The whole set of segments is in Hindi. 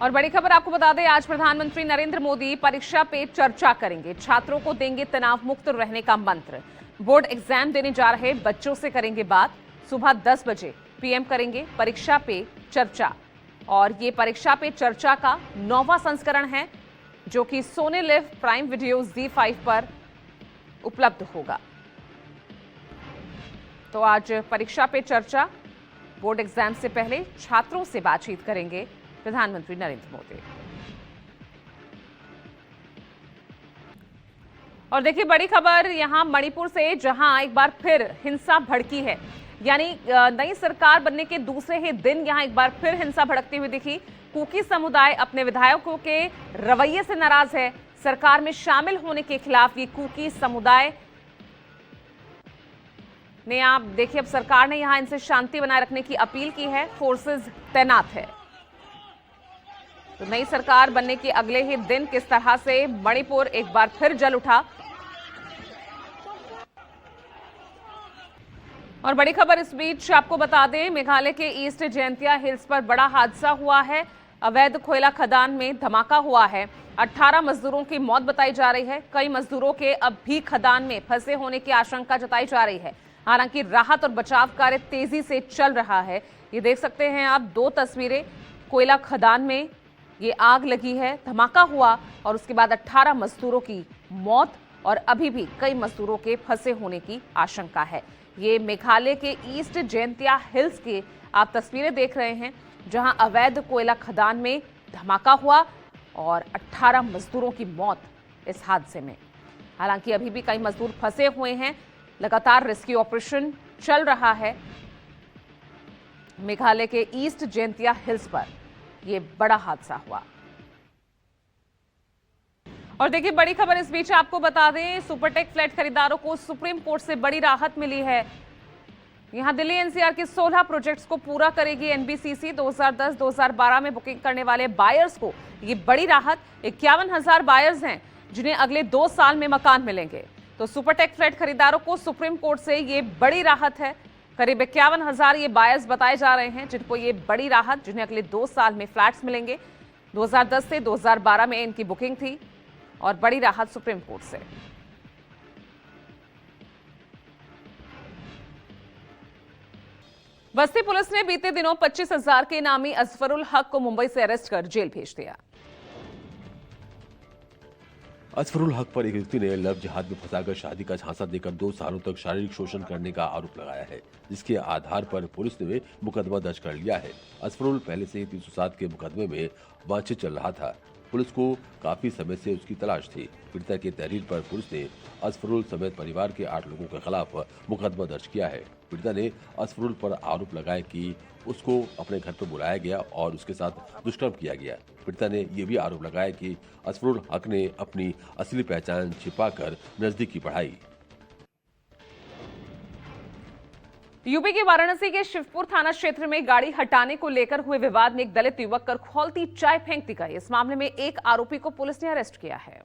और बड़ी खबर आपको बता दें, आज प्रधानमंत्री नरेंद्र मोदी परीक्षा पे चर्चा करेंगे। छात्रों को देंगे तनाव मुक्त रहने का मंत्र। बोर्ड एग्जाम देने जा रहे बच्चों से करेंगे बात। सुबह 10 बजे पीएम करेंगे परीक्षा पे चर्चा। और ये परीक्षा पे चर्चा का 9वां संस्करण है, जो कि Soni live prime video Z5 पर उपलब्ध होगा। तो आज परीक्षा पे चर्चा, बोर्ड एग्जाम से पहले छात्रों से बातचीत करेंगे प्रधानमंत्री नरेंद्र मोदी। और देखिए बड़ी खबर यहां मणिपुर से, जहां एक बार फिर हिंसा भड़की है। यानी नई सरकार बनने के दूसरे ही दिन यहां एक बार फिर हिंसा भड़कती हुई दिखी। कुकी समुदाय अपने विधायकों के रवैये से नाराज है। सरकार में शामिल होने के खिलाफ ये कुकी समुदाय ने, आप देखिए, अब सरकार ने यहां इनसे शांति बनाए रखने की अपील की है। फोर्सेस तैनात है। तो नई सरकार बनने के अगले ही दिन किस तरह से मणिपुर एक बार फिर जल उठा। और बड़ी खबर इस बीच आपको बता दें, मेघालय के ईस्ट जयंतिया हिल्स पर बड़ा हादसा हुआ है। अवैध कोयला खदान में धमाका हुआ है। 18 मजदूरों की मौत बताई जा रही है। कई मजदूरों के अब भी खदान में फंसे होने की आशंका जताई जा रही है। हालांकि राहत और बचाव कार्य तेजी से चल रहा है। ये देख सकते हैं आप 2 तस्वीरें। कोयला खदान में ये आग लगी है, धमाका हुआ और उसके बाद 18 मजदूरों की मौत और अभी भी कई मजदूरों के फंसे होने की आशंका है। ये मेघालय के ईस्ट जयंतिया हिल्स की आप तस्वीरें देख रहे हैं, जहां अवैध कोयला खदान में धमाका हुआ और 18 मजदूरों की मौत इस हादसे में। हालांकि अभी भी कई मजदूर फंसे हुए हैं। लगातार रेस्क्यू ऑपरेशन चल रहा है। मेघालय के ईस्ट जयंतिया हिल्स पर यह बड़ा हादसा हुआ। और देखिए बड़ी खबर इस बीच आपको बता दें, सुपरटेक फ्लैट खरीदारों को सुप्रीम कोर्ट से बड़ी राहत मिली है। यहां दिल्ली एनसीआर के 16 प्रोजेक्ट्स को पूरा करेगी एनबीसीसी। 2010-2012 में बुकिंग करने वाले बायर्स को ये बड़ी राहत। 51,000 बायर्स हैं जिन्हें अगले 2 साल में मकान मिलेंगे। तो सुपरटेक फ्लैट खरीदारों को सुप्रीम कोर्ट से ये बड़ी राहत है। करीब 51,000 ये बायर्स बताए जा रहे हैं जिनको ये बड़ी राहत, जिन्हें अगले 2 साल में फ्लैट्स मिलेंगे। 2010 से 2012 में इनकी बुकिंग थी और बड़ी राहत सुप्रीम कोर्ट से। बस्ती पुलिस ने बीते दिनों 25,000 के इनामी अजफरुल हक को मुंबई से अरेस्ट कर जेल भेज दिया। अजफरुल हक पर एक व्यक्ति ने लव जिहाद में फंसाकर शादी का झांसा देकर 2 सालों तक शारीरिक शोषण करने का आरोप लगाया है, जिसके आधार पर पुलिस ने मुकदमा दर्ज कर लिया है। अजफरुल पहले से ही 307 के मुकदमे में वांछित चल रहा था। पुलिस को काफी समय से उसकी तलाश थी। पीड़िता की तहरीर पर पुलिस ने अजफरुल समेत परिवार के 8 लोगों के खिलाफ मुकदमा दर्ज किया है। पीड़िता ने अजफरुल पर आरोप लगाया कि उसको अपने घर पर बुलाया गया और उसके साथ दुष्कर्म किया गया। पीड़िता ने यह भी आरोप लगाया कि अजफरुल हक ने अपनी असली पहचान छिपाकर नजदीकी बढ़ाई। यूपी के वाराणसी के शिवपुर थाना क्षेत्र में गाड़ी हटाने को लेकर हुए विवाद में एक दलित युवक पर खौलती चाय फेंक दी गई। इस मामले में एक आरोपी को पुलिस ने अरेस्ट किया है।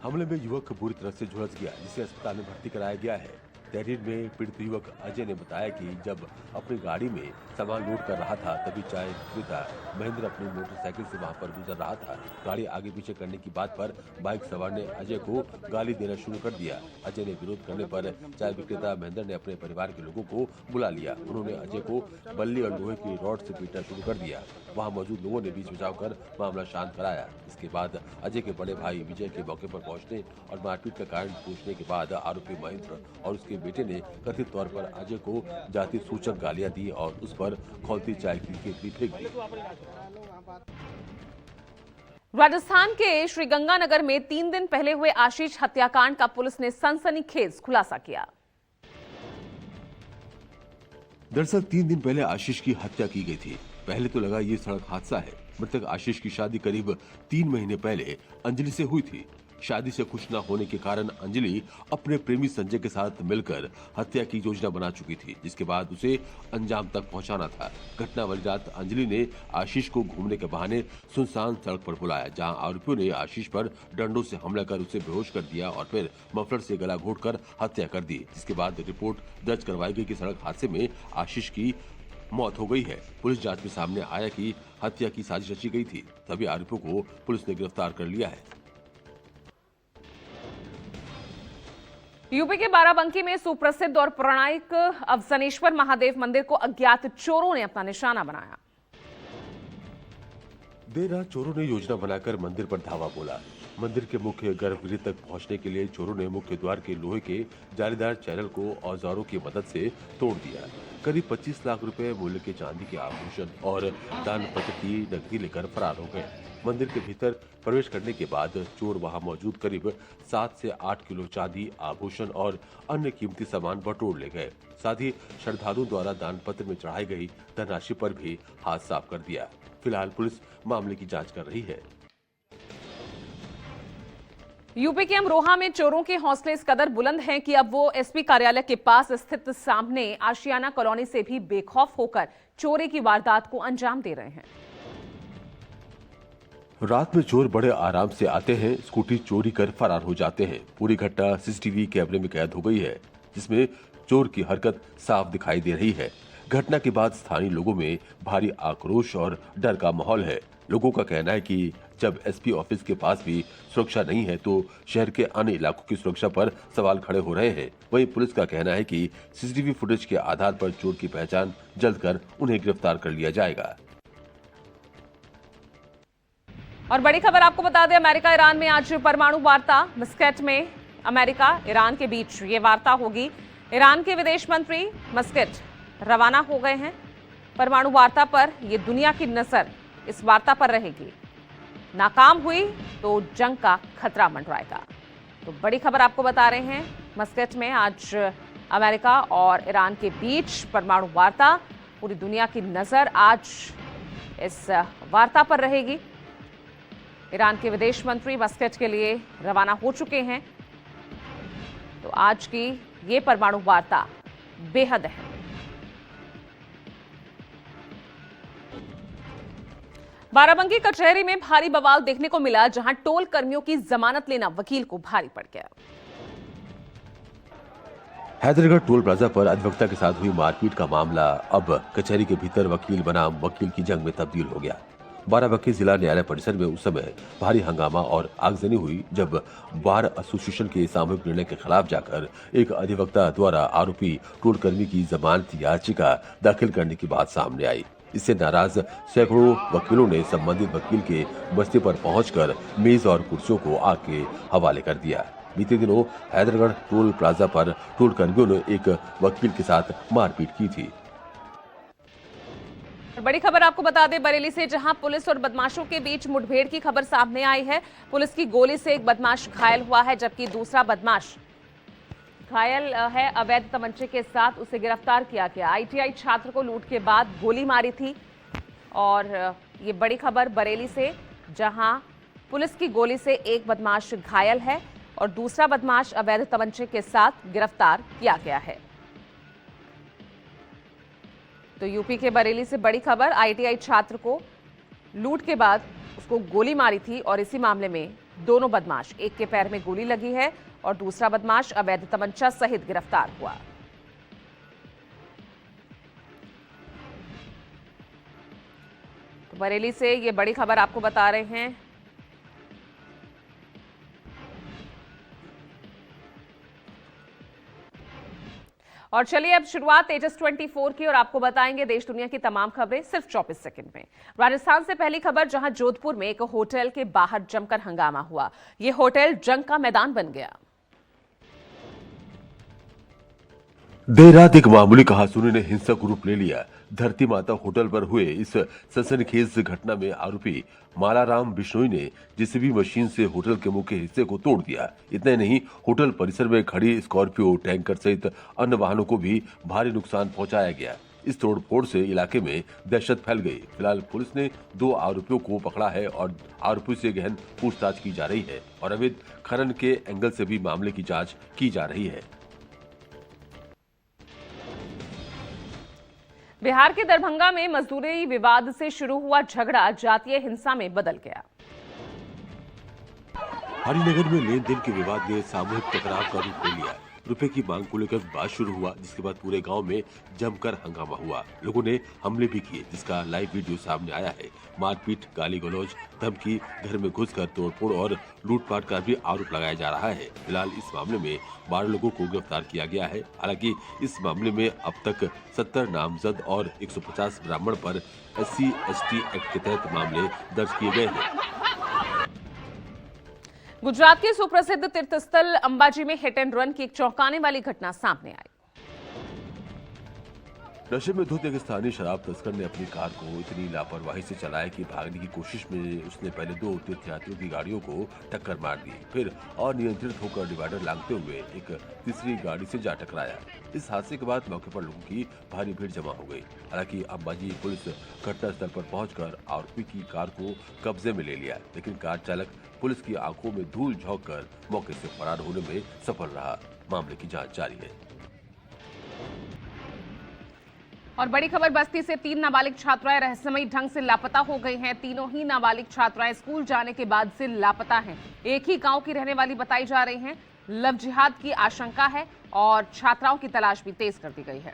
हमले में युवक बुरी तरह से झुलस गया, जिसे अस्पताल में भर्ती कराया गया है। तहरीर में पीड़ित युवक अजय ने बताया कि जब अपनी गाड़ी में सामान लोड कर रहा था, तभी चाय विक्रेता महेंद्र अपनी मोटरसाइकिल से वहां पर गुजर रहा था। गाड़ी आगे पीछे करने की बात पर बाइक सवार ने अजय को गाली देना शुरू कर दिया। अजय ने विरोध करने पर चाय विक्रेता महेंद्र ने अपने परिवार के लोगों को बुला लिया। उन्होंने अजय को बल्ली और लोहे की रॉड से पीटना शुरू कर दिया। वहाँ मौजूद लोगों ने बीच बचाव कर मामला शांत कराया। इसके बाद अजय के बड़े भाई विजय के मौके पर पहुंचने और मारपीट का कारण पूछने के बाद आरोपी महेंद्र और उसके बेटे ने कथित तौर पर अजय को जाति सूचक गालियां दी और उस पर खौलती चाय की केतली फेंक दी। राजस्थान के श्रीगंगानगर में 3 दिन पहले हुए आशीष हत्याकांड का पुलिस ने सनसनीखेज खुलासा किया। दरअसल 3 दिन पहले आशीष की हत्या की गई थी। पहले तो लगा ये सड़क हादसा है। मृतक आशीष की शादी करीब 3 महीने पहले अंजलि से हुई थी। शादी से खुश न होने के कारण अंजलि अपने प्रेमी संजय के साथ मिलकर हत्या की योजना बना चुकी थी, जिसके बाद उसे अंजाम तक पहुंचाना था। घटना वाली रात अंजलि ने आशीष को घूमने के बहाने सुनसान सड़क पर बुलाया, जहां आरोपियों ने आशीष पर डंडों से हमला कर उसे बेहोश कर दिया और फिर मफलर से गला घोंटकर हत्या कर दी। जिसके बाद रिपोर्ट दर्ज करवाई गई कि सड़क हादसे में आशीष की मौत हो गई है। पुलिस जांच में सामने आया कि हत्या की साजिश रची गई थी। सभी आरोपियों को पुलिस ने गिरफ्तार कर लिया है। यूपी के बाराबंकी में सुप्रसिद्ध और पौराणिक अवसनेश्वर महादेव मंदिर को अज्ञात चोरों ने अपना निशाना बनाया। देर रात चोरों ने योजना बनाकर मंदिर पर धावा बोला। मंदिर के मुख्य गर्भगृह तक पहुंचने के लिए चोरों ने मुख्य द्वार के लोहे के जालीदार चैनल को औजारों की मदद से तोड़ दिया। करीब 25 लाख रुपए मूल्य के चांदी के आभूषण और दान पत्र की नकदी लेकर फरार हो गए। मंदिर के भीतर प्रवेश करने के बाद चोर वहां मौजूद करीब 7 से 8 किलो चांदी, आभूषण और अन्य कीमती सामान बटोर ले गए। साथ ही श्रद्धालुओं द्वारा दान पत्र में चढ़ाई गई धनराशि पर भी हाथ साफ कर दिया। फिलहाल पुलिस मामले की जांच कर रही है। यूपी के अमरोहा में चोरों के हौसले इस कदर बुलंद हैं कि अब वो एसपी कार्यालय के पास स्थित सामने आशियाना कॉलोनी से भी बेखौफ होकर चोरी की वारदात को अंजाम दे रहे हैं। रात में चोर बड़े आराम से आते हैं, स्कूटी चोरी कर फरार हो जाते हैं। पूरी घटना सीसीटीवी कैमरे में कैद हो गई है, जिसमें चोर की हरकत साफ दिखाई दे रही है। घटना के बाद स्थानीय लोगों में भारी आक्रोश और डर का माहौल है। लोगों का कहना है कि जब एसपी ऑफिस के पास भी सुरक्षा नहीं है तो शहर के अन्य इलाकों की सुरक्षा पर सवाल खड़े हो रहे हैं। वहीं पुलिस का कहना है कि सीसीटीवी फुटेज के आधार पर चोर की पहचान जल्द कर उन्हें गिरफ्तार कर लिया जाएगा। और बड़ी खबर आपको बता दें, अमेरिका ईरान में आज परमाणु वार्ता। मस्कट में अमेरिका ईरान के बीच ये वार्ता होगी। ईरान के विदेश मंत्री मस्कट रवाना हो गए हैं। परमाणु वार्ता पर ये दुनिया की नजर इस वार्ता पर रहेगी। नाकाम हुई तो जंग का खतरा मंडराएगा। तो बड़ी खबर आपको बता रहे हैं, मस्कट में आज अमेरिका और ईरान के बीच परमाणु वार्ता। पूरी दुनिया की नजर आज इस वार्ता पर रहेगी। ईरान के विदेश मंत्री मस्कट के लिए रवाना हो चुके हैं। तो आज की ये परमाणु वार्ता बेहद है। बाराबंकी कचहरी में भारी बवाल देखने को मिला, जहां टोल कर्मियों की जमानत लेना वकील को भारी पड़ गया। हैदरगढ़ टोल प्लाजा पर अधिवक्ता के साथ हुई मारपीट का मामला अब कचहरी के भीतर वकील बनाम वकील की जंग में तब्दील हो गया। बाराबंकी जिला न्यायालय परिसर में उस समय भारी हंगामा और आगजनी हुई जब बार एसोसिएशन के सामूहिक निर्णय के खिलाफ जाकर एक अधिवक्ता द्वारा आरोपी टोल कर्मी की जमानत याचिका दाखिल करने की बात सामने आई। इससे नाराज सैकड़ों वकीलों ने संबंधित वकील के बस्ती पर पहुंचकर मेज और कुर्सियों को आग के हवाले कर दिया। बीते दिनों हैदरगढ़ टोल प्लाजा पर टोल कर्मियों ने एक वकील के साथ मारपीट की थी। बड़ी खबर आपको बता दें बरेली से, जहां पुलिस और बदमाशों के बीच मुठभेड़ की खबर सामने आई है। पुलिस की गोली से एक बदमाश घायल हुआ है, जबकि दूसरा बदमाश घायल है। अवैध तमंचे के साथ उसे गिरफ्तार किया गया। आईटीआई छात्र को लूट के बाद गोली मारी थी। और ये बड़ी खबर बरेली से, जहां पुलिस की गोली से एक बदमाश घायल है और दूसरा बदमाश अवैध तमंचे के साथ गिरफ्तार किया गया है। तो यूपी के बरेली से बड़ी खबर, आईटीआई छात्र को लूट के बाद उसको गोली मारी थी और इसी मामले में दोनों बदमाश, एक के पैर में गोली लगी है और दूसरा बदमाश अवैध तमंचा सहित गिरफ्तार हुआ। तो बरेली से ये बड़ी खबर आपको बता रहे हैं। और चलिए अब शुरुआत तेजस 24 की और आपको बताएंगे देश दुनिया की तमाम खबरें सिर्फ 24 सेकंड में। राजस्थान से पहली खबर, जहां जोधपुर में एक होटल के बाहर जमकर हंगामा हुआ। यह होटल जंग का मैदान बन गया। देर रात एक मामूली कहासुनी ने हिंसक रूप ले लिया। धरती माता होटल पर हुए इस सनसनीखेज घटना में आरोपी मालाराम बिश्नोई ने जेसीबी मशीन से होटल के मुख्य हिस्से को तोड़ दिया। इतना ही नहीं, होटल परिसर में खड़ी स्कॉर्पियो, टैंकर सहित अन्य वाहनों को भी भारी नुकसान पहुंचाया गया। इस तोड़फोड़ से इलाके में दहशत फैल गई। फिलहाल पुलिस ने 2 आरोपियों को पकड़ा है और आरोपियों से गहन पूछताछ की जा रही है और अवैध खनन के एंगल से भी मामले की जाँच की जा रही है। बिहार के दरभंगा में मजदूरी विवाद से शुरू हुआ झगड़ा जातीय हिंसा में बदल गया। हरिनगर में लेन देन के विवाद ने सामूहिक टकराव का रूप ले लिया। रुपए की मांग को लेकर विवाद शुरू हुआ, जिसके बाद पूरे गांव में जमकर हंगामा हुआ। लोगों ने हमले भी किए, जिसका लाइव वीडियो सामने आया है। मारपीट, गाली गलौज, धमकी, घर में घुसकर तोड़फोड़ और लूटपाट का भी आरोप लगाया जा रहा है। फिलहाल इस मामले में 12 लोगों को गिरफ्तार किया गया है। हालांकि इस मामले में अब तक 70 नामजद और 150 ब्राह्मण पर SC/ST एक्ट के तहत मामले दर्ज किए गए हैं। गुजरात के सुप्रसिद्ध तीर्थस्थल अंबाजी में हिट एंड रन की एक चौंकाने वाली घटना सामने आई। नशे में धुत एक स्थानीय शराब तस्कर ने अपनी कार को इतनी लापरवाही से चलाया कि भागने की कोशिश में उसने पहले 2 तीर्थयात्रियों की गाड़ियों को टक्कर मार दी, फिर अनियंत्रित होकर डिवाइडर लांघते हुए एक तीसरी गाड़ी से जा टकराया। इस हादसे के बाद मौके पर लोगों की भारी भीड़ जमा हो गई। हालांकि अंबाजी पुलिस घटनास्थल पर पहुंचकर आरोपी की कार को कब्जे में ले लिया, लेकिन कार चालक पुलिस की आंखों में धूल झोंककर मौके से फरार होने में सफल रहा। मामले की जांच जारी है। और बड़ी खबर बस्ती से 3 नाबालिग छात्राएं रहस्यमयी ढंग से लापता हो गई हैं। तीनों ही नाबालिग छात्राएं स्कूल जाने के बाद से लापता हैं। एक ही गांव की रहने वाली बताई जा रही हैं। लव जिहाद की आशंका है और छात्राओं की तलाश भी तेज कर दी गई है।